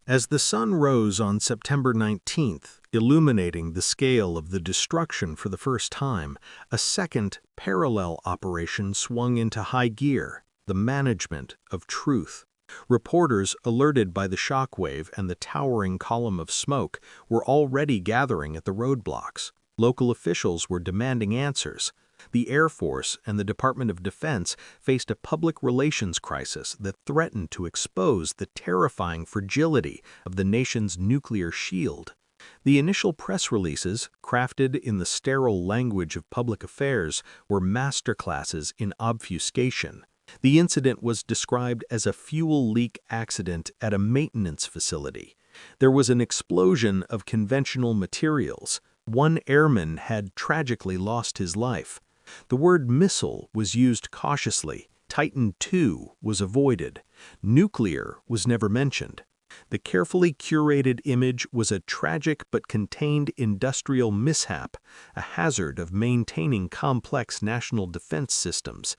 As the sun rose on September 19th, illuminating the scale of the destruction for the first time, a second parallel operation swung into high gear: the management of truth. Reporters, alerted by the shockwave and the towering column of smoke, were already gathering at the roadblocks. Local officials were demanding answers. The Air Force and the Department of Defense faced a public relations crisis that threatened to expose the terrifying fragility of the nation's nuclear shield. The initial press releases, crafted in the sterile language of public affairs, were masterclasses in obfuscation. The incident was described as a fuel leak accident at a maintenance facility. There was an explosion of conventional materials. One airman had tragically lost his life. The word missile was used cautiously. Titan II was avoided. Nuclear was never mentioned. The carefully curated image was a tragic but contained industrial mishap, a hazard of maintaining complex national defense systems.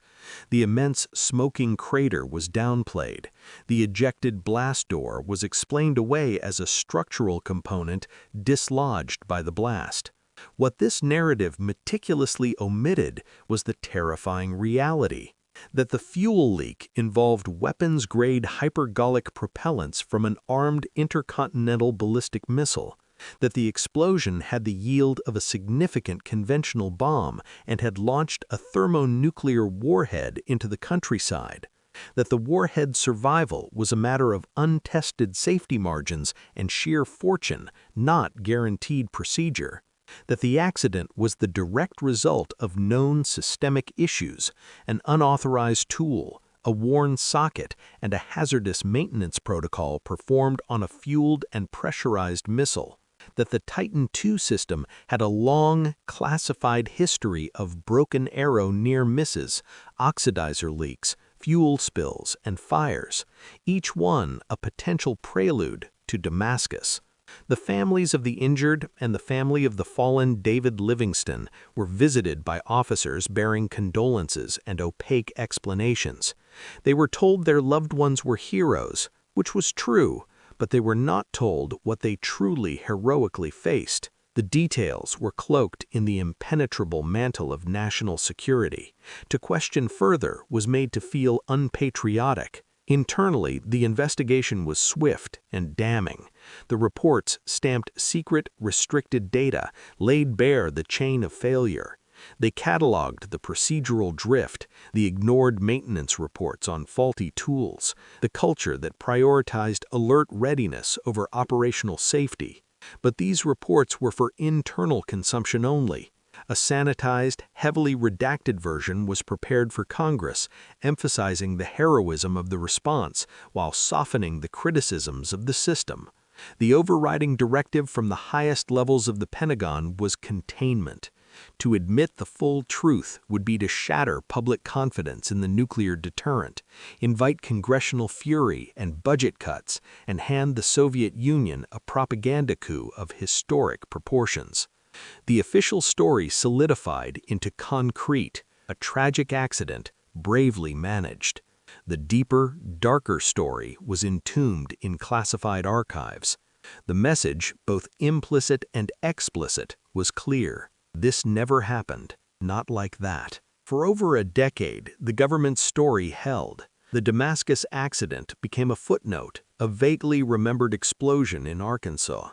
The immense smoking crater was downplayed. The ejected blast door was explained away as a structural component dislodged by the blast. What this narrative meticulously omitted was the terrifying reality that the fuel leak involved weapons-grade hypergolic propellants from an armed intercontinental ballistic missile, that the explosion had the yield of a significant conventional bomb and had launched a thermonuclear warhead into the countryside, that the warhead's survival was a matter of untested safety margins and sheer fortune, not guaranteed procedure, that the accident was the direct result of known systemic issues: an unauthorized tool, a worn socket, and a hazardous maintenance protocol performed on a fueled and pressurized missile, that the Titan II system had a long, classified history of broken arrow near misses, oxidizer leaks, fuel spills, and fires, each one a potential prelude to Damascus. The families of the injured and the family of the fallen David Livingston were visited by officers bearing condolences and opaque explanations. They were told their loved ones were heroes, which was true, but they were not told what they truly heroically faced. The details were cloaked in the impenetrable mantle of national security. To question further was made to feel unpatriotic. Internally, the investigation was swift and damning. The reports stamped secret, restricted data, laid bare the chain of failure. They cataloged the procedural drift, the ignored maintenance reports on faulty tools, the culture that prioritized alert readiness over operational safety. But these reports were for internal consumption only. A sanitized, heavily redacted version was prepared for Congress, emphasizing the heroism of the response while softening the criticisms of the system. The overriding directive from the highest levels of the Pentagon was containment. To admit the full truth would be to shatter public confidence in the nuclear deterrent, invite congressional fury and budget cuts, and hand the Soviet Union a propaganda coup of historic proportions. The official story solidified into concrete: a tragic accident, bravely managed. The deeper, darker story was entombed in classified archives. The message, both implicit and explicit, was clear. This never happened, not like that. For over a decade, the government's story held. The Damascus accident became a footnote, a vaguely remembered explosion in Arkansas.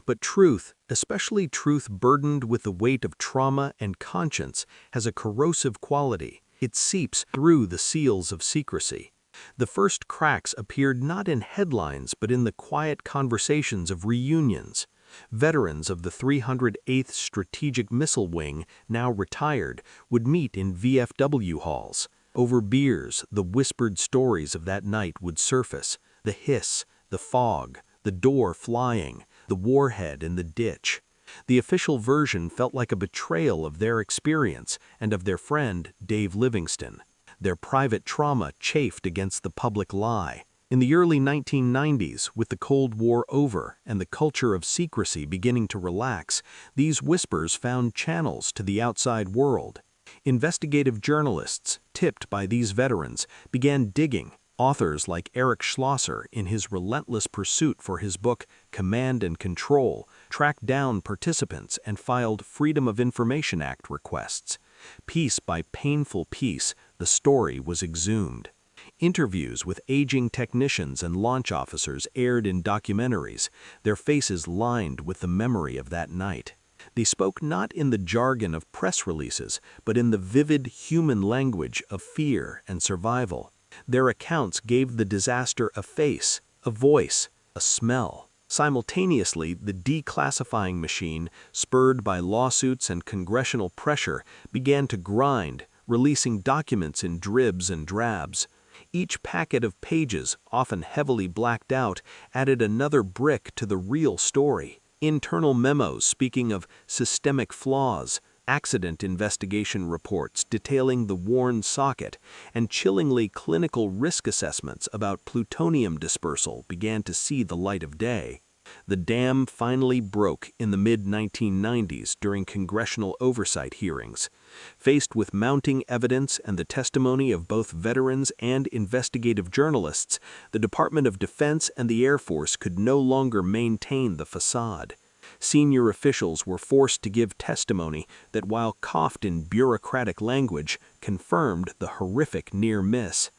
But truth, especially truth burdened with the weight of trauma and conscience, has a corrosive quality. It seeps through the seals of secrecy. The first cracks appeared not in headlines but in the quiet conversations of reunions. Veterans of the 308th Strategic Missile Wing, now retired, would meet in VFW halls. Over beers, the whispered stories of that night would surface: the hiss, the fog, the door flying, the warhead in the ditch. The official version felt like a betrayal of their experience and of their friend, Dave Livingston. Their private trauma chafed against the public lie. In the early 1990s, with the Cold War over and the culture of secrecy beginning to relax, these whispers found channels to the outside world. Investigative journalists, tipped by these veterans, began digging, Authors like Eric Schlosser, in his relentless pursuit for his book Command and Control, tracked down participants and filed Freedom of Information Act requests. Piece by painful piece, the story was exhumed. Interviews with aging technicians and launch officers aired in documentaries, their faces lined with the memory of that night. They spoke not in the jargon of press releases, but in the vivid human language of fear and survival. Their accounts gave the disaster a face, a voice, a smell. Simultaneously, the declassifying machine, spurred by lawsuits and congressional pressure, began to grind, releasing documents in dribs and drabs. Each packet of pages, often heavily blacked out, added another brick to the real story. Internal memos speaking of systemic flaws, accident investigation reports detailing the worn socket, and chillingly clinical risk assessments about plutonium dispersal began to see the light of day. The dam finally broke in the mid-1990s during congressional oversight hearings. Faced with mounting evidence and the testimony of both veterans and investigative journalists, the Department of Defense and the Air Force could no longer maintain the facade. Senior officials were forced to give testimony that, while coughed in bureaucratic language, confirmed the horrific near miss.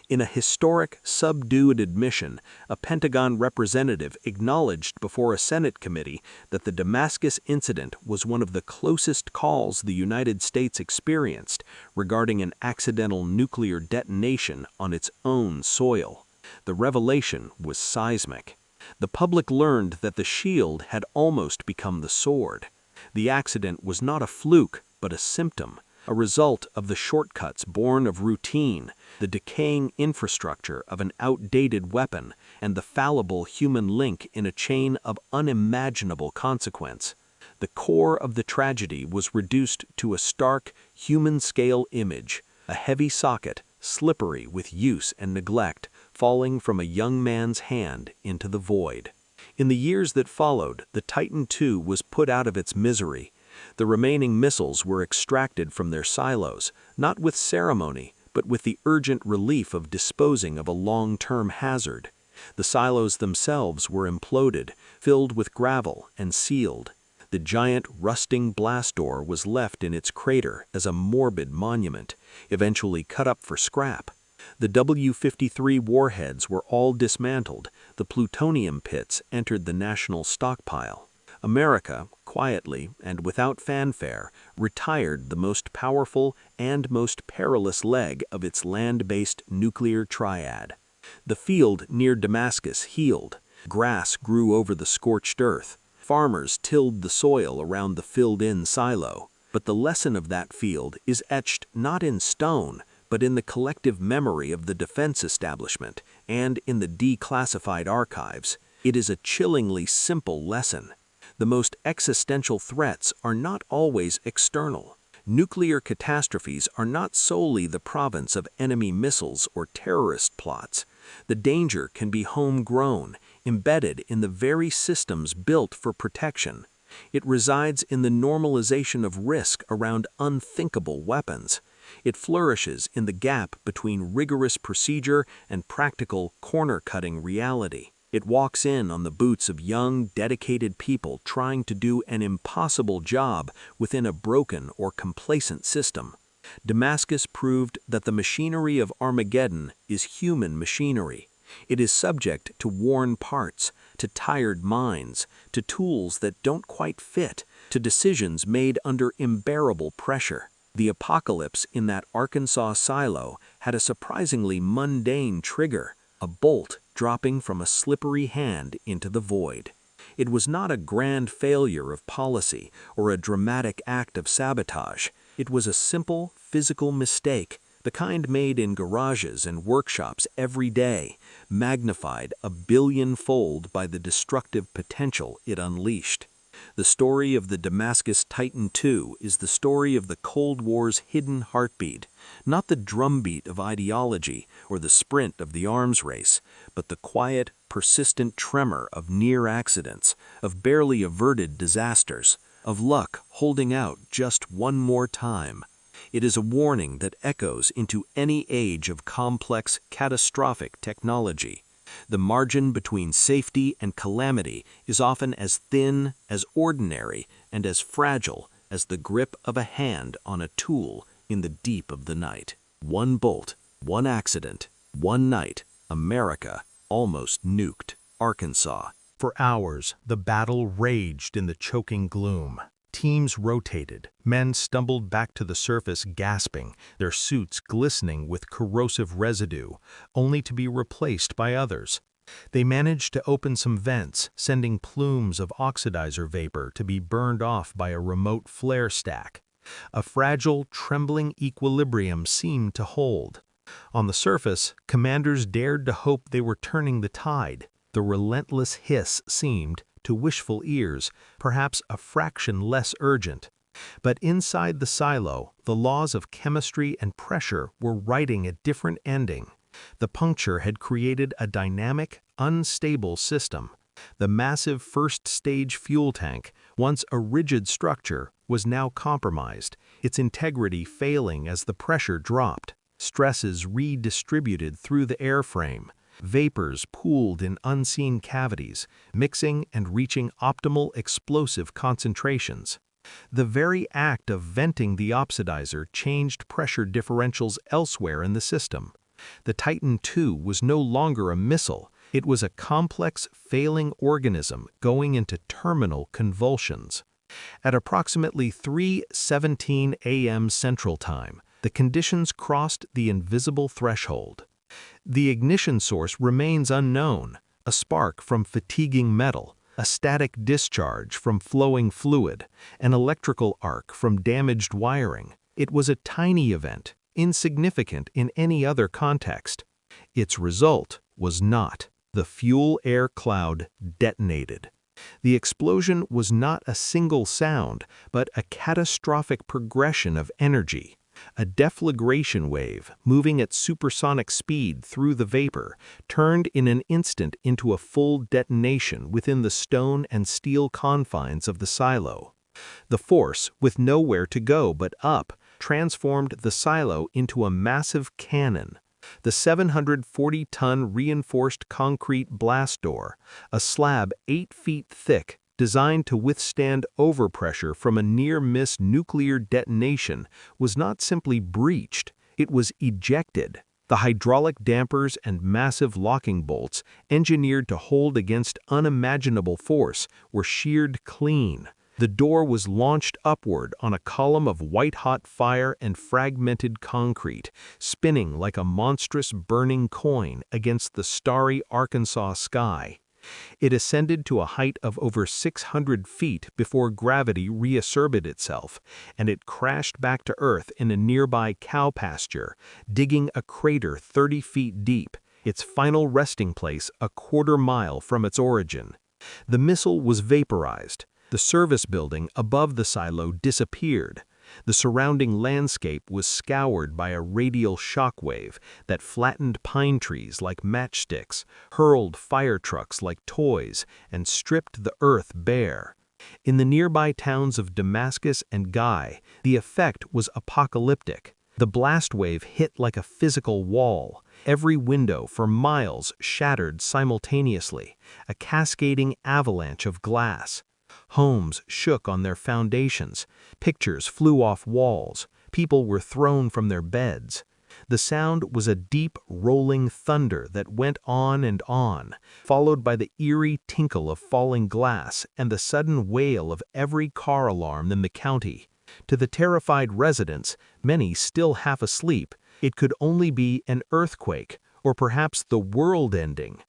In a historic, subdued admission, a Pentagon representative acknowledged before a Senate committee that the Damascus incident was one of the closest calls the United States experienced regarding an accidental nuclear detonation on its own soil. The revelation was seismic. The public learned that the shield had almost become the sword. The accident was not a fluke, but a symptom, a result of the shortcuts born of routine, the decaying infrastructure of an outdated weapon, and the fallible human link in a chain of unimaginable consequence. The core of the tragedy was reduced to a stark, human-scale image, a heavy socket, slippery with use and neglect, falling from a young man's hand into the void. In the years that followed, the Titan II was put out of its misery. The remaining missiles were extracted from their silos, not with ceremony, but with the urgent relief of disposing of a long-term hazard. The silos themselves were imploded, filled with gravel, and sealed. The giant rusting blast door was left in its crater as a morbid monument, eventually cut up for scrap. The W-53 warheads were all dismantled. The plutonium pits entered the national stockpile. America, quietly and without fanfare, retired the most powerful and most perilous leg of its land-based nuclear triad. The field near Damascus healed. Grass grew over the scorched earth. Farmers tilled the soil around the filled-in silo. But the lesson of that field is etched not in stone, but in the collective memory of the defense establishment and in the declassified archives. It is a chillingly simple lesson. The most existential threats are not always external. Nuclear catastrophes are not solely the province of enemy missiles or terrorist plots. The danger can be homegrown, embedded in the very systems built for protection. It resides in the normalization of risk around unthinkable weapons. It flourishes in the gap between rigorous procedure and practical, corner-cutting reality. It walks in on the boots of young, dedicated people trying to do an impossible job within a broken or complacent system. Damascus proved that the machinery of Armageddon is human machinery. It is subject to worn parts, to tired minds, to tools that don't quite fit, to decisions made under unbearable pressure. The apocalypse in that Arkansas silo had a surprisingly mundane trigger, a bolt dropping from a slippery hand into the void. It was not a grand failure of policy or a dramatic act of sabotage. It was a simple, physical mistake, the kind made in garages and workshops every day, magnified a billion-fold by the destructive potential it unleashed. The story of the Damascus Titan II is the story of the Cold War's hidden heartbeat, not the drumbeat of ideology or the sprint of the arms race, but the quiet, persistent tremor of near accidents, of barely averted disasters, of luck holding out just one more time. It is a warning that echoes into any age of complex, catastrophic technology. The margin between safety and calamity is often as thin, as ordinary, and as fragile as the grip of a hand on a tool in the deep of the night. One bolt, one accident, one night, America almost nuked Arkansas. For hours, the battle raged in the choking gloom. Teams rotated. Men stumbled back to the surface gasping, their suits glistening with corrosive residue, only to be replaced by others. They managed to open some vents, sending plumes of oxidizer vapor to be burned off by a remote flare stack. A fragile, trembling equilibrium seemed to hold. On the surface, commanders dared to hope they were turning the tide. The relentless hiss seemed, to wishful ears, perhaps a fraction less urgent. But inside the silo, the laws of chemistry and pressure were writing a different ending. The puncture had created a dynamic, unstable system. The massive first-stage fuel tank, once a rigid structure, was now compromised, its integrity failing as the pressure dropped. Stresses redistributed through the airframe. Vapors pooled in unseen cavities, mixing and reaching optimal explosive concentrations. The very act of venting the oxidizer changed pressure differentials elsewhere in the system. The Titan II was no longer a missile. It was a complex, failing organism going into terminal convulsions. At approximately 3:17 a.m. Central Time, the conditions crossed the invisible threshold. The ignition source remains unknown, a spark from fatiguing metal, a static discharge from flowing fluid, an electrical arc from damaged wiring. It was a tiny event, insignificant in any other context. Its result was not. The fuel-air cloud detonated. The explosion was not a single sound, but a catastrophic progression of energy. A deflagration wave, moving at supersonic speed through the vapor, turned in an instant into a full detonation within the stone and steel confines of the silo. The force, with nowhere to go but up, transformed the silo into a massive cannon. The 740-ton reinforced concrete blast door, a slab 8 feet thick, designed to withstand overpressure from a near-miss nuclear detonation, was not simply breached, it was ejected. The hydraulic dampers and massive locking bolts, engineered to hold against unimaginable force, were sheared clean. The door was launched upward on a column of white-hot fire and fragmented concrete, spinning like a monstrous burning coin against the starry Arkansas sky. It ascended to a height of over 600 feet before gravity reasserted itself, and it crashed back to Earth in a nearby cow pasture, digging a crater 30 feet deep, its final resting place a quarter-mile from its origin. The missile was vaporized. The service building above the silo disappeared. The surrounding landscape was scoured by a radial shockwave that flattened pine trees like matchsticks, hurled fire trucks like toys, and stripped the earth bare. In the nearby towns of Damascus and Guy, the effect was apocalyptic. The blast wave hit like a physical wall. Every window for miles shattered simultaneously, a cascading avalanche of glass. Homes shook on their foundations, pictures flew off walls, people were thrown from their beds. The sound was a deep, rolling thunder that went on, followed by the eerie tinkle of falling glass and the sudden wail of every car alarm in the county. To the terrified residents, many still half asleep, it could only be an earthquake, or perhaps the world ending.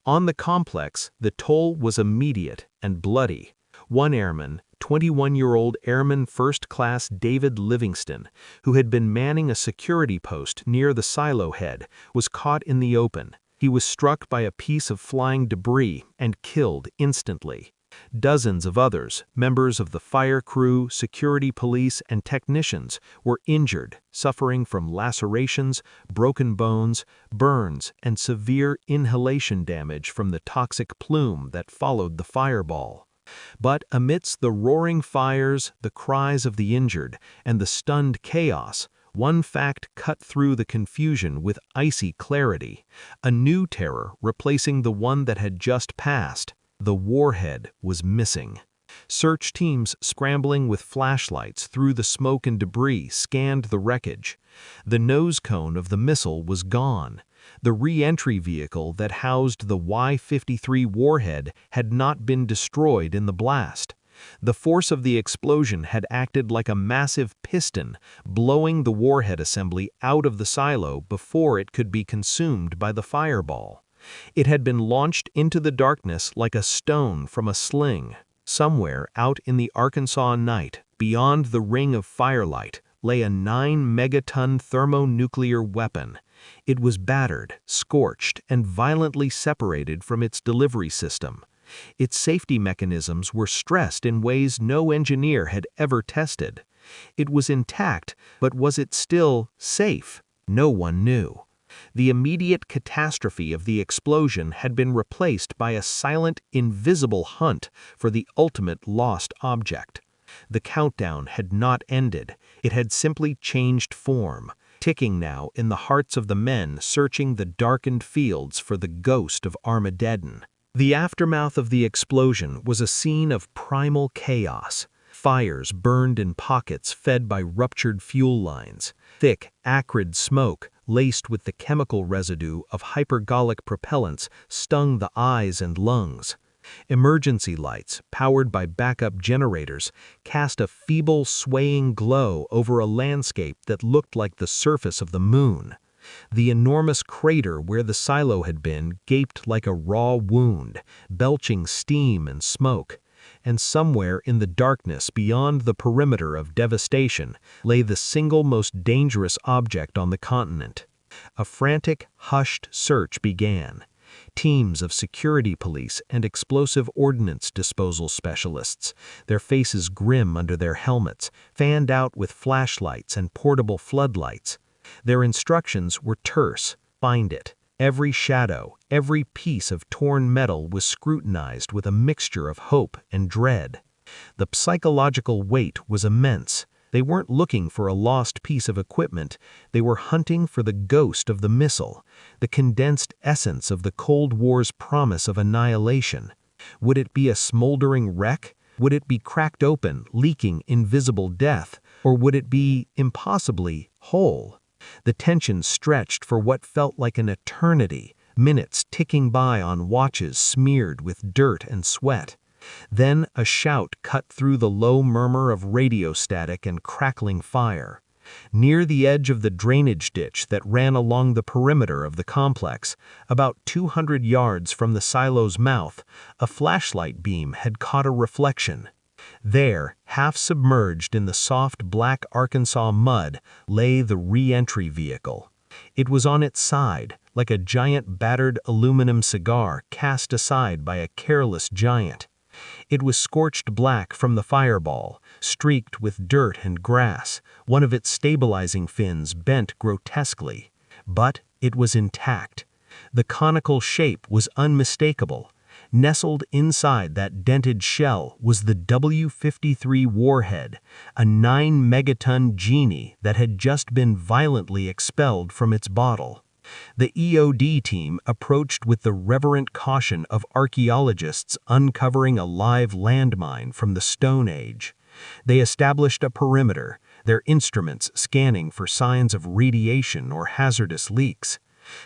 On the complex, the toll was immediate and bloody. One airman, 21-year-old Airman First Class David Livingston, who had been manning a security post near the silo head, was caught in the open. He was struck by a piece of flying debris and killed instantly. Dozens of others, members of the fire crew, security police, and technicians, were injured, suffering from lacerations, broken bones, burns, and severe inhalation damage from the toxic plume that followed the fireball. But amidst the roaring fires, the cries of the injured, and the stunned chaos, one fact cut through the confusion with icy clarity, a new terror replacing the one that had just passed. The warhead was missing. Search teams scrambling with flashlights through the smoke and debris scanned the wreckage. The nose cone of the missile was gone. The re-entry vehicle that housed the Y-53 warhead had not been destroyed in the blast. The force of the explosion had acted like a massive piston, blowing the warhead assembly out of the silo before it could be consumed by the fireball. It had been launched into the darkness like a stone from a sling. Somewhere out in the Arkansas night, beyond the ring of firelight, lay a 9-megaton thermonuclear weapon. It was battered, scorched, and violently separated from its delivery system. Its safety mechanisms were stressed in ways no engineer had ever tested. It was intact, but was it still safe? No one knew. The immediate catastrophe of the explosion had been replaced by a silent, invisible hunt for the ultimate lost object. The countdown had not ended. It had simply changed form, ticking now in the hearts of the men searching the darkened fields for the ghost of Armageddon. The aftermath of the explosion was a scene of primal chaos. Fires burned in pockets fed by ruptured fuel lines. Thick, acrid smoke, laced with the chemical residue of hypergolic propellants, stung the eyes and lungs. Emergency lights, powered by backup generators, cast a feeble, swaying glow over a landscape that looked like the surface of the moon. The enormous crater where the silo had been gaped like a raw wound, belching steam and smoke. And somewhere in the darkness beyond the perimeter of devastation lay the single most dangerous object on the continent. A frantic, hushed search began. Teams of security police and explosive ordnance disposal specialists, their faces grim under their helmets, fanned out with flashlights and portable floodlights. Their instructions were terse: find it. Every shadow, every piece of torn metal was scrutinized with a mixture of hope and dread. The psychological weight was immense. They weren't looking for a lost piece of equipment. They were hunting for the ghost of the missile, the condensed essence of the Cold War's promise of annihilation. Would it be a smoldering wreck? Would it be cracked open, leaking invisible death? Or would it be, impossibly, whole? The tension stretched for what felt like an eternity, minutes ticking by on watches smeared with dirt and sweat. Then a shout cut through the low murmur of radio static and crackling fire. Near the edge of the drainage ditch that ran along the perimeter of the complex, about 200 yards from the silo's mouth, a flashlight beam had caught a reflection. There, half submerged in the soft black Arkansas mud, lay the re-entry vehicle. It was on its side, like a giant battered aluminum cigar cast aside by a careless giant. It was scorched black from the fireball, streaked with dirt and grass, one of its stabilizing fins bent grotesquely. But it was intact. The conical shape was unmistakable. Nestled inside that dented shell was the W-53 warhead, a 9-megaton genie that had just been violently expelled from its bottle. The EOD team approached with the reverent caution of archaeologists uncovering a live landmine from the Stone Age. They established a perimeter, their instruments scanning for signs of radiation or hazardous leaks.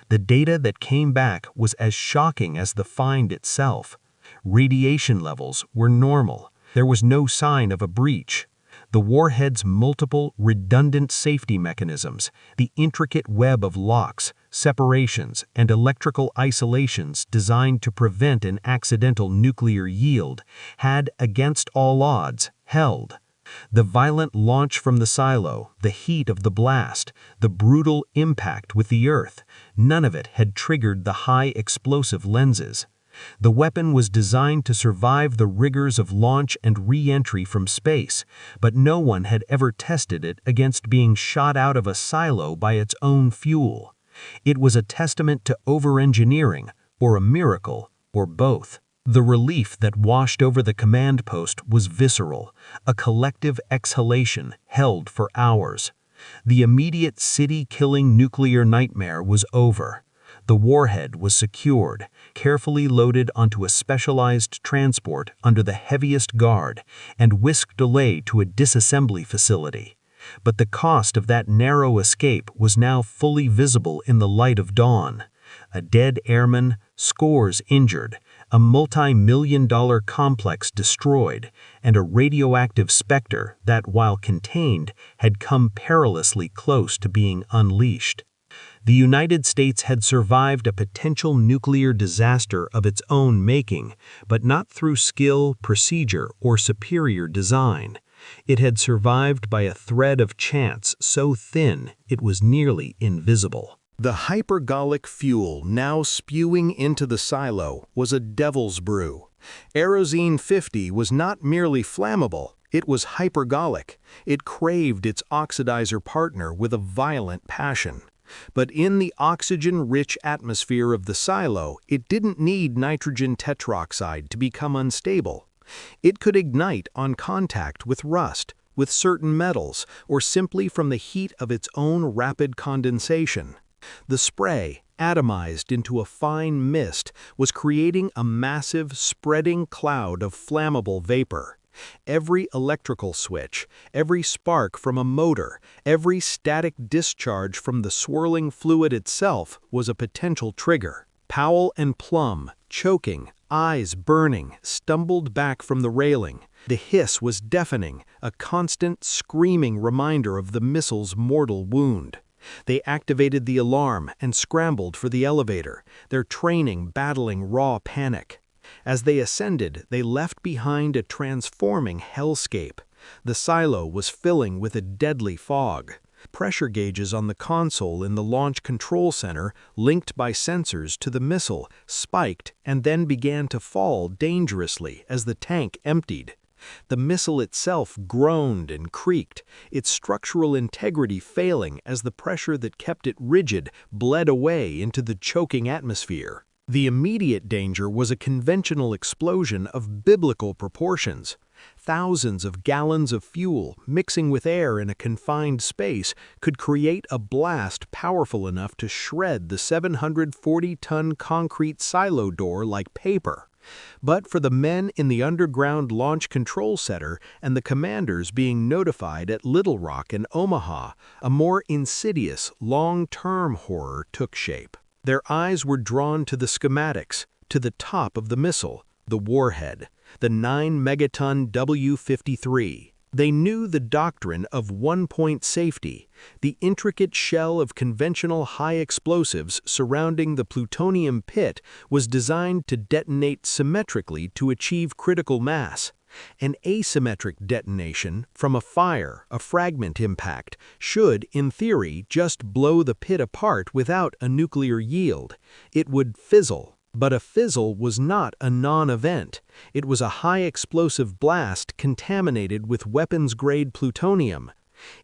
The data that came back was as shocking as the find itself. Radiation levels were normal. There was no sign of a breach. The warhead's multiple, redundant safety mechanisms, the intricate web of locks, separations, and electrical isolations designed to prevent an accidental nuclear yield, had, against all odds, held. The violent launch from the silo, the heat of the blast, the brutal impact with the earth, none of it had triggered the high explosive lenses. The weapon was designed to survive the rigors of launch and re-entry from space, but no one had ever tested it against being shot out of a silo by its own fuel. It was a testament to over-engineering, or a miracle, or both. The relief that washed over the command post was visceral, a collective exhalation held for hours. The immediate city-killing nuclear nightmare was over. The warhead was secured, carefully loaded onto a specialized transport under the heaviest guard, and whisked away to a disassembly facility. But the cost of that narrow escape was now fully visible in the light of dawn. A dead airman, scores injured, a multi-million-dollar complex destroyed, and a radioactive specter that, while contained, had come perilously close to being unleashed. The United States had survived a potential nuclear disaster of its own making, but not through skill, procedure, or superior design. It had survived by a thread of chance so thin it was nearly invisible. The hypergolic fuel now spewing into the silo was a devil's brew. Aerozine 50 was not merely flammable, it was hypergolic. It craved its oxidizer partner with a violent passion. But in the oxygen-rich atmosphere of the silo, it didn't need nitrogen tetroxide to become unstable. It could ignite on contact with rust, with certain metals, or simply from the heat of its own rapid condensation. The spray, atomized into a fine mist, was creating a massive, spreading cloud of flammable vapor. Every electrical switch, every spark from a motor, every static discharge from the swirling fluid itself was a potential trigger. Powell and Plum, choking, eyes burning, stumbled back from the railing. The hiss was deafening, a constant, screaming reminder of the missile's mortal wound. They activated the alarm and scrambled for the elevator, their training battling raw panic. As they ascended, they left behind a transforming hellscape. The silo was filling with a deadly fog. Pressure gauges on the console in the Launch Control Center, linked by sensors to the missile, spiked and then began to fall dangerously as the tank emptied. The missile itself groaned and creaked, its structural integrity failing as the pressure that kept it rigid bled away into the choking atmosphere. The immediate danger was a conventional explosion of biblical proportions. Thousands of gallons of fuel mixing with air in a confined space could create a blast powerful enough to shred the 740-ton concrete silo door like paper. But for the men in the underground Launch Control Center and the commanders being notified at Little Rock and Omaha, a more insidious, long-term horror took shape. Their eyes were drawn to the schematics, to the top of the missile, the warhead, the 9-megaton W-53. They knew the doctrine of one-point safety, the intricate shell of conventional high explosives surrounding the plutonium pit was designed to detonate symmetrically to achieve critical mass. An asymmetric detonation from a fire, a fragment impact, should, in theory, just blow the pit apart without a nuclear yield. It would fizzle. But a fizzle was not a non-event. It was a high-explosive blast contaminated with weapons-grade plutonium.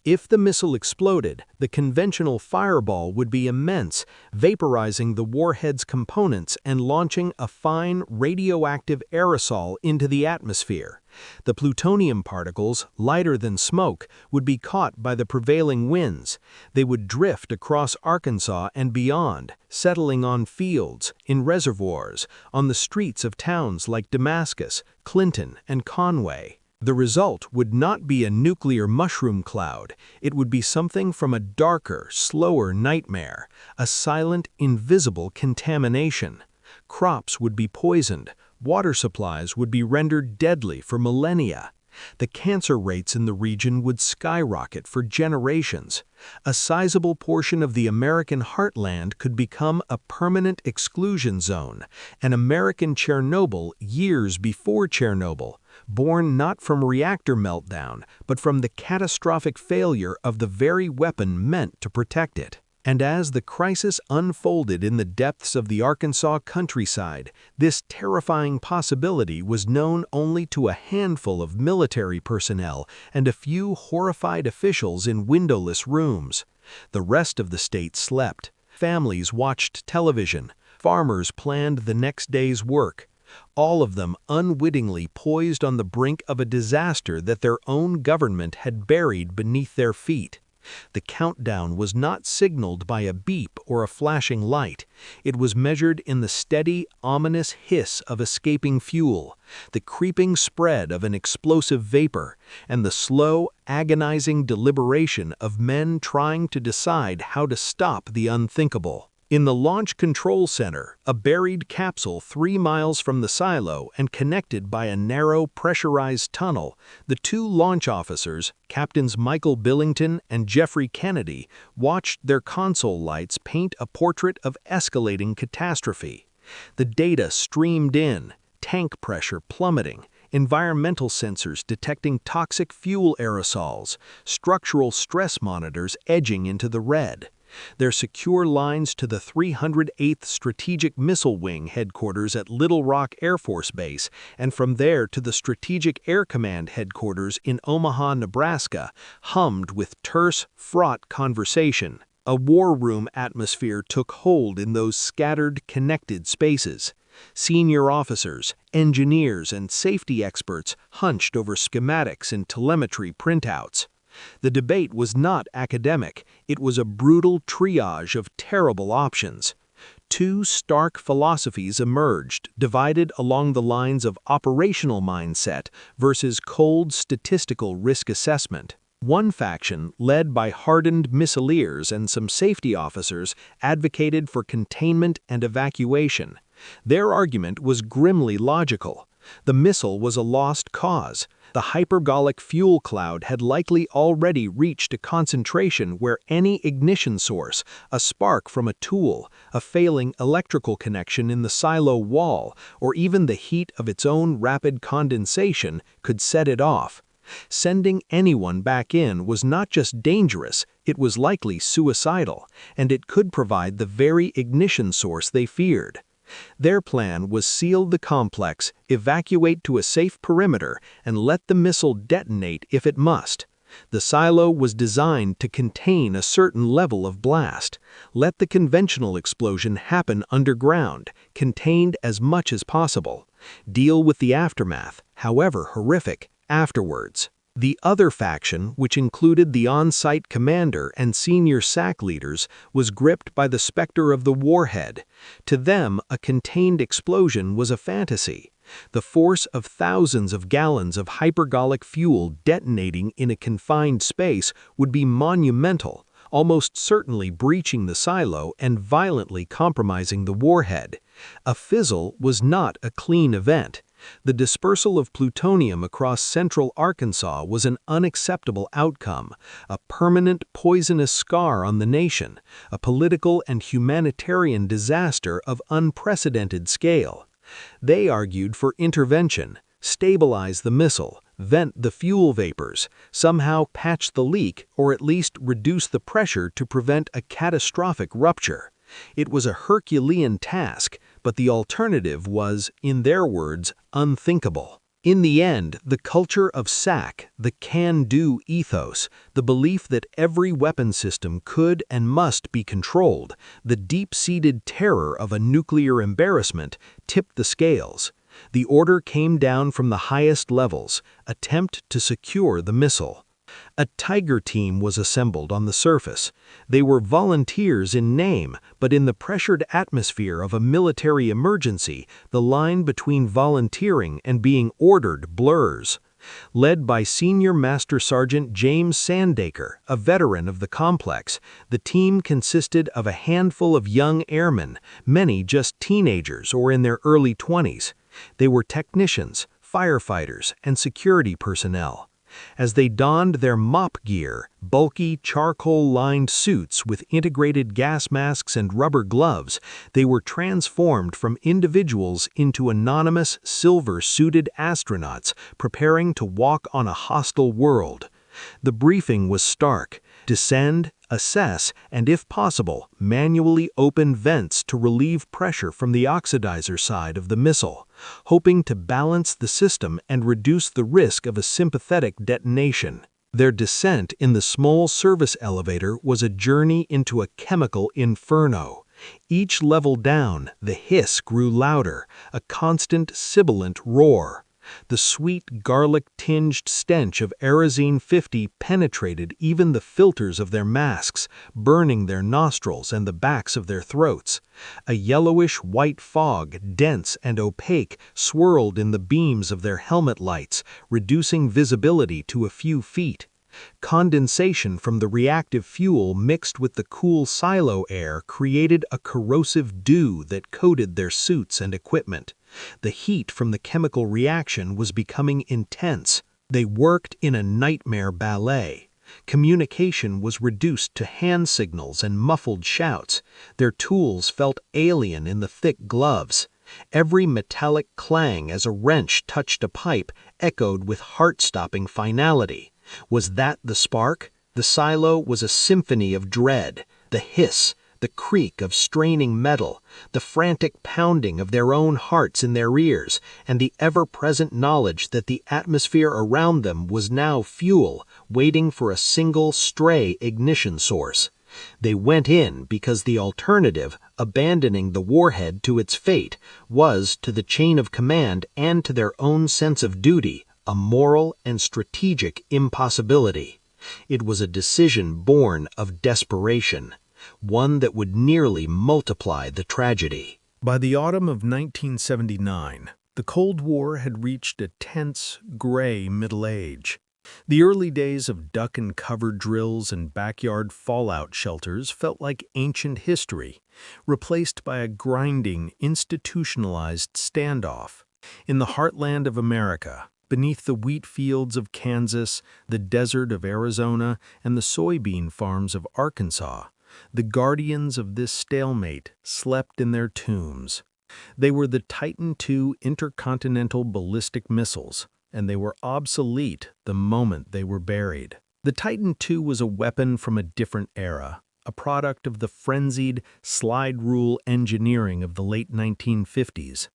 If the missile exploded, the conventional fireball would be immense, vaporizing the warhead's components and launching a fine radioactive aerosol into the atmosphere. The plutonium particles, lighter than smoke, would be caught by the prevailing winds. They would drift across Arkansas and beyond, settling on fields, in reservoirs, on the streets of towns like Damascus, Clinton, and Conway. The result would not be a nuclear mushroom cloud. It would be something from a darker, slower nightmare, a silent, invisible contamination. Crops would be poisoned. Water supplies would be rendered deadly for millennia. The cancer rates in the region would skyrocket for generations. A sizable portion of the American heartland could become a permanent exclusion zone, an American Chernobyl years before Chernobyl, born not from reactor meltdown, but from the catastrophic failure of the very weapon meant to protect it. And as the crisis unfolded in the depths of the Arkansas countryside, this terrifying possibility was known only to a handful of military personnel and a few horrified officials in windowless rooms. The rest of the state slept. Families watched television. Farmers planned the next day's work. all of them unwittingly poised on the brink of a disaster that their own government had buried beneath their feet. The countdown was not signaled by a beep or a flashing light. It was measured in the steady, ominous hiss of escaping fuel, the creeping spread of an explosive vapor, and the slow, agonizing deliberation of men trying to decide how to stop the unthinkable. In the Launch Control Center, a buried capsule 3 miles from the silo and connected by a narrow, pressurized tunnel, the two launch officers, Captains Michael Billington and Jeffrey Kennedy, watched their console lights paint a portrait of escalating catastrophe. The data streamed in, tank pressure plummeting, environmental sensors detecting toxic fuel aerosols, structural stress monitors edging into the red. Their secure lines to the 308th Strategic Missile Wing headquarters at Little Rock Air Force Base, and from there to the Strategic Air Command headquarters in Omaha, Nebraska, hummed with terse, fraught conversation. A war room atmosphere took hold in those scattered, connected spaces. Senior officers, engineers, and safety experts hunched over schematics and telemetry printouts. The debate was not academic, it was a brutal triage of terrible options. Two stark philosophies emerged, divided along the lines of operational mindset versus cold statistical risk assessment. One faction, led by hardened missileers and some safety officers, advocated for containment and evacuation. Their argument was grimly logical. The missile was a lost cause. The hypergolic fuel cloud had likely already reached a concentration where any ignition source, a spark from a tool, a failing electrical connection in the silo wall, or even the heat of its own rapid condensation could set it off. Sending anyone back in was not just dangerous, it was likely suicidal, and it could provide the very ignition source they feared. Their plan was seal the complex, evacuate to a safe perimeter, and let the missile detonate if it must. The silo was designed to contain a certain level of blast. Let the conventional explosion happen underground, contained as much as possible. Deal with the aftermath, however horrific, afterwards. The other faction, which included the on-site commander and senior SAC leaders, was gripped by the specter of the warhead. To them, a contained explosion was a fantasy. The force of thousands of gallons of hypergolic fuel detonating in a confined space would be monumental, almost certainly breaching the silo and violently compromising the warhead. A fizzle was not a clean event. The dispersal of plutonium across central Arkansas was an unacceptable outcome, a permanent poisonous scar on the nation, a political and humanitarian disaster of unprecedented scale. They argued for intervention, stabilize the missile, vent the fuel vapors, somehow patch the leak or at least reduce the pressure to prevent a catastrophic rupture. It was a Herculean task, but the alternative was, in their words, unthinkable. In the end, the culture of SAC, the can-do ethos, the belief that every weapon system could and must be controlled, the deep-seated terror of a nuclear embarrassment, tipped the scales. The order came down from the highest levels: attempt to secure the missile. A Tiger team was assembled on the surface. They were volunteers in name, but in the pressured atmosphere of a military emergency, the line between volunteering and being ordered blurs. Led by Senior Master Sergeant James Sandaker, a veteran of the complex, the team consisted of a handful of young airmen, many just teenagers or in their early 20s. They were technicians, firefighters, and security personnel. As they donned their MOP gear, bulky, charcoal-lined suits with integrated gas masks and rubber gloves, they were transformed from individuals into anonymous, silver-suited astronauts preparing to walk on a hostile world. The briefing was stark: descend, assess, and if possible, manually open vents to relieve pressure from the oxidizer side of the missile, hoping to balance the system and reduce the risk of a sympathetic detonation. Their descent in the small service elevator was a journey into a chemical inferno. Each level down, the hiss grew louder, a constant sibilant roar. The sweet, garlic-tinged stench of Aerozine 50 penetrated even the filters of their masks, burning their nostrils and the backs of their throats. A yellowish-white fog, dense and opaque, swirled in the beams of their helmet lights, reducing visibility to a few feet. Condensation from the reactive fuel mixed with the cool silo air created a corrosive dew that coated their suits and equipment. The heat from the chemical reaction was becoming intense. They worked in a nightmare ballet. Communication was reduced to hand signals and muffled shouts. Their tools felt alien in the thick gloves. Every metallic clang as a wrench touched a pipe echoed with heart-stopping finality. Was that the spark? The silo was a symphony of dread. The hiss, the creak of straining metal, the frantic pounding of their own hearts in their ears, and the ever-present knowledge that the atmosphere around them was now fuel, waiting for a single stray ignition source. They went in because the alternative, abandoning the warhead to its fate, was, to the chain of command and to their own sense of duty, a moral and strategic impossibility. It was a decision born of desperation, one that would nearly multiply the tragedy. By the autumn of 1979, the Cold War had reached a tense, gray middle age. The early days of duck-and-cover drills and backyard fallout shelters felt like ancient history, replaced by a grinding, institutionalized standoff. In the heartland of America, beneath the wheat fields of Kansas, the desert of Arizona, and the soybean farms of Arkansas, the guardians of this stalemate slept in their tombs. They were the Titan II intercontinental ballistic missiles, and they were obsolete the moment they were buried. The Titan II was a weapon from a different era, a product of the frenzied, slide-rule engineering of the late 1950s.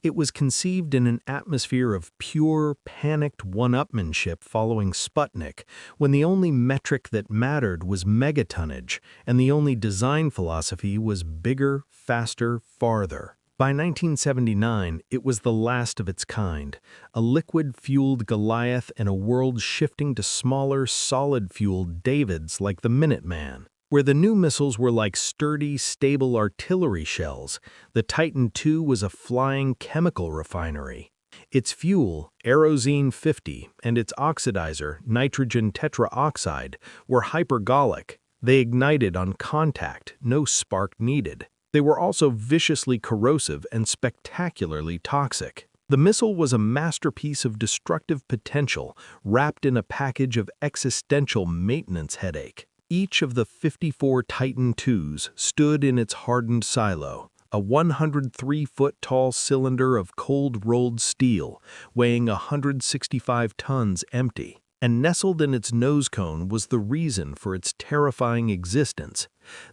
It was conceived in an atmosphere of pure, panicked one-upmanship following Sputnik, when the only metric that mattered was megatonnage, and the only design philosophy was bigger, faster, farther. By 1979, it was the last of its kind, a liquid-fueled Goliath in a world shifting to smaller, solid-fueled Davids like the Minuteman. Where the new missiles were like sturdy, stable artillery shells, the Titan II was a flying chemical refinery. Its fuel, Aerozine 50, and its oxidizer, nitrogen tetraoxide, were hypergolic. They ignited on contact, no spark needed. They were also viciously corrosive and spectacularly toxic. The missile was a masterpiece of destructive potential wrapped in a package of existential maintenance headache. Each of the 54 Titan IIs stood in its hardened silo, a 103-foot-tall cylinder of cold-rolled steel, weighing 165 tons empty. And nestled in its nose cone was the reason for its terrifying existence,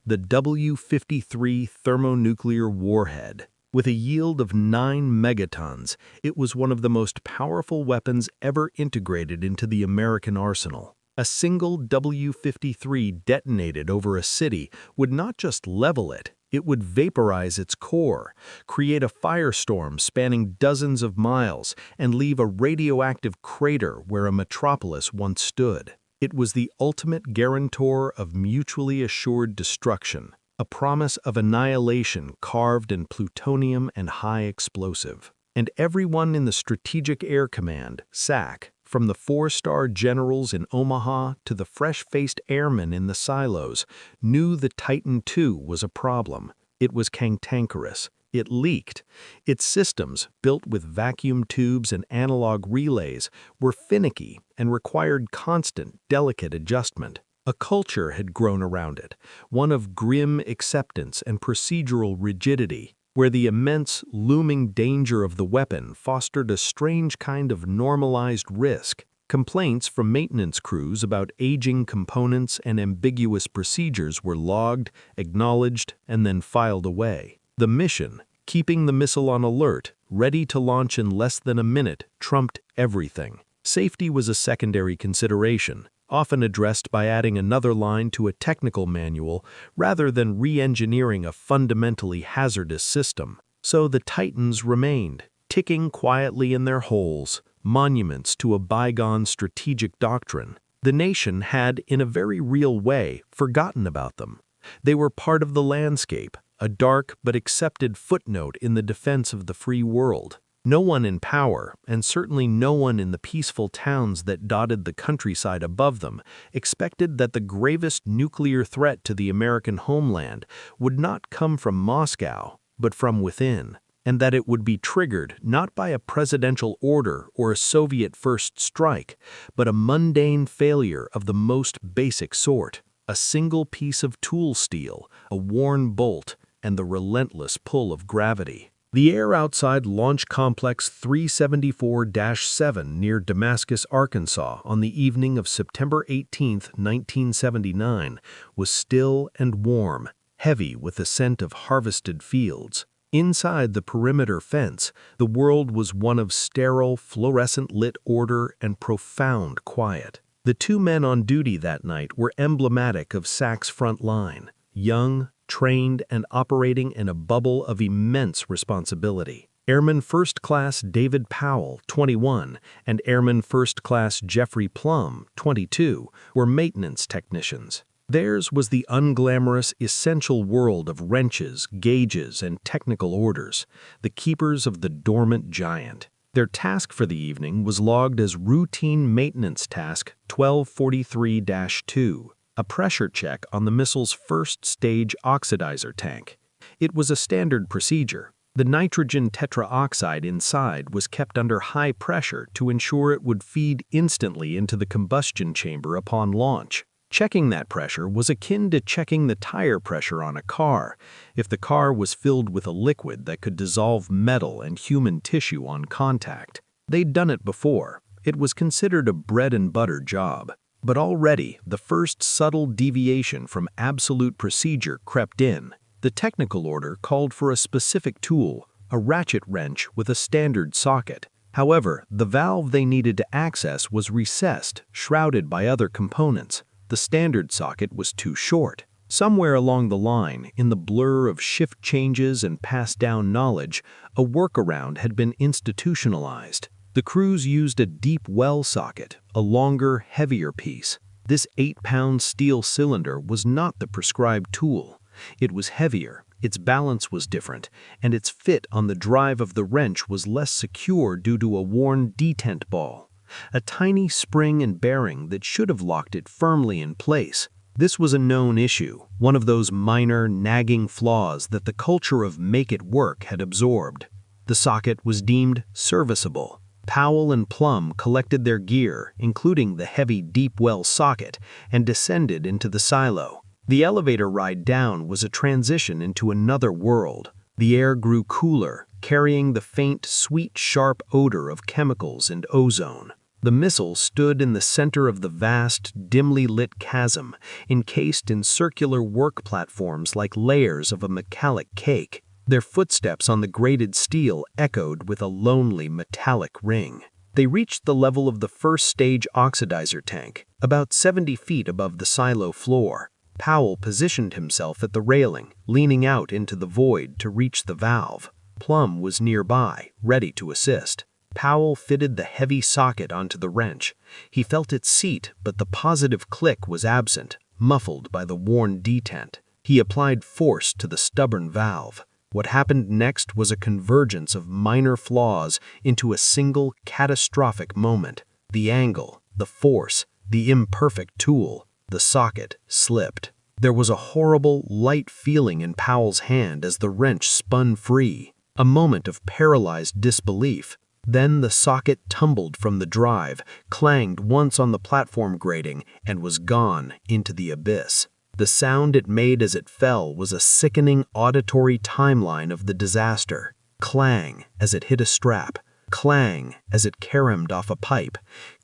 the W-53 thermonuclear warhead. With a yield of 9 megatons, it was one of the most powerful weapons ever integrated into the American arsenal. A single W-53 detonated over a city would not just level it, it would vaporize its core, create a firestorm spanning dozens of miles, and leave a radioactive crater where a metropolis once stood. It was the ultimate guarantor of mutually assured destruction, a promise of annihilation carved in plutonium and high explosive. And everyone in the Strategic Air Command, SAC, from the 4-star generals in Omaha to the fresh-faced airmen in the silos, knew the Titan II was a problem. It was cantankerous. It leaked. Its systems, built with vacuum tubes and analog relays, were finicky and required constant, delicate adjustment. A culture had grown around it, one of grim acceptance and procedural rigidity, where the immense, looming danger of the weapon fostered a strange kind of normalized risk. Complaints from maintenance crews about aging components and ambiguous procedures were logged, acknowledged, and then filed away. The mission, keeping the missile on alert, ready to launch in less than a minute, trumped everything. Safety was a secondary consideration. often addressed by adding another line to a technical manual rather than re-engineering a fundamentally hazardous system. So the Titans remained, ticking quietly in their holes, monuments to a bygone strategic doctrine. The nation had, in a very real way, forgotten about them. They were part of the landscape, a dark but accepted footnote in the defense of the free world. No one in power, and certainly no one in the peaceful towns that dotted the countryside above them, expected that the gravest nuclear threat to the American homeland would not come from Moscow, but from within, and that it would be triggered not by a presidential order or a Soviet first strike, but a mundane failure of the most basic sort, a single piece of tool steel, a worn bolt, and the relentless pull of gravity. The air outside Launch Complex 374-7 near Damascus, Arkansas, on the evening of September 18, 1979, was still and warm, heavy with the scent of harvested fields. Inside the perimeter fence, the world was one of sterile, fluorescent-lit order and profound quiet. The two men on duty that night were emblematic of SAC's front line, young, trained, and operating in a bubble of immense responsibility. Airman First Class David Powell, 21, and Airman First Class Jeffrey Plum, 22, were maintenance technicians. Theirs was the unglamorous, essential world of wrenches, gauges, and technical orders, the keepers of the dormant giant. Their task for the evening was logged as Routine Maintenance Task 1243-2, a pressure check on the missile's first-stage oxidizer tank. It was a standard procedure. The nitrogen tetraoxide inside was kept under high pressure to ensure it would feed instantly into the combustion chamber upon launch. Checking that pressure was akin to checking the tire pressure on a car if the car was filled with a liquid that could dissolve metal and human tissue on contact. They'd done it before. It was considered a bread-and-butter job. But already, the first subtle deviation from absolute procedure crept in. The technical order called for a specific tool, a ratchet wrench with a standard socket. However, the valve they needed to access was recessed, shrouded by other components. The standard socket was too short. Somewhere along the line, in the blur of shift changes and passed-down knowledge, a workaround had been institutionalized. The crews used a deep well socket, a longer, heavier piece. This 8-pound steel cylinder was not the prescribed tool. It was heavier, its balance was different, and its fit on the drive of the wrench was less secure due to a worn detent ball, a tiny spring and bearing that should have locked it firmly in place. This was a known issue, one of those minor, nagging flaws that the culture of make it work had absorbed. The socket was deemed serviceable. Powell and Plum collected their gear, including the heavy deep well socket, and descended into the silo. The elevator ride down was a transition into another world. The air grew cooler, carrying the faint, sweet, sharp odor of chemicals and ozone. The missile stood in the center of the vast, dimly lit chasm, encased in circular work platforms like layers of a metallic cake. Their footsteps on the grated steel echoed with a lonely metallic ring. They reached the level of the first-stage oxidizer tank, about 70 feet above the silo floor. Powell positioned himself at the railing, leaning out into the void to reach the valve. Plum was nearby, ready to assist. Powell fitted the heavy socket onto the wrench. He felt its seat, but the positive click was absent, muffled by the worn detent. He applied force to the stubborn valve. What happened next was a convergence of minor flaws into a single catastrophic moment. The angle, the force, the imperfect tool, the socket slipped. There was a horrible, light feeling in Powell's hand as the wrench spun free. A moment of paralyzed disbelief. Then the socket tumbled from the drive, clanged once on the platform grating, and was gone into the abyss. The sound it made as it fell was a sickening auditory timeline of the disaster. Clang as it hit a strap. Clang as it caromed off a pipe.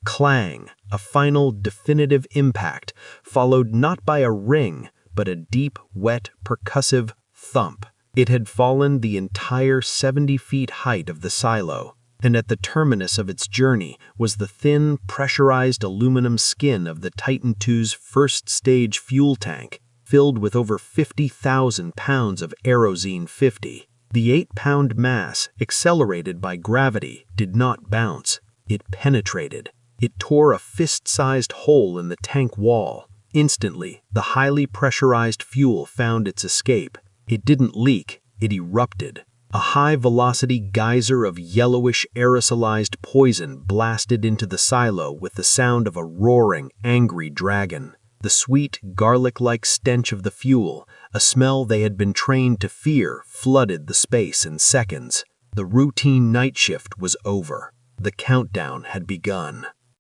Clang, a final definitive impact, followed not by a ring, but a deep, wet, percussive thump. It had fallen the entire 70 feet height of the silo. and at the terminus of its journey was the thin, pressurized aluminum skin of the Titan II's first-stage fuel tank, filled with over 50,000 pounds of Aerozine 50. The 8-pound mass, accelerated by gravity, did not bounce. It penetrated. It tore a fist-sized hole in the tank wall. Instantly, the highly pressurized fuel found its escape. It didn't leak, it erupted. A high-velocity geyser of yellowish aerosolized poison blasted into the silo with the sound of a roaring, angry dragon. The sweet, garlic-like stench of the fuel, a smell they had been trained to fear, flooded the space in seconds. The routine night shift was over. The countdown had begun.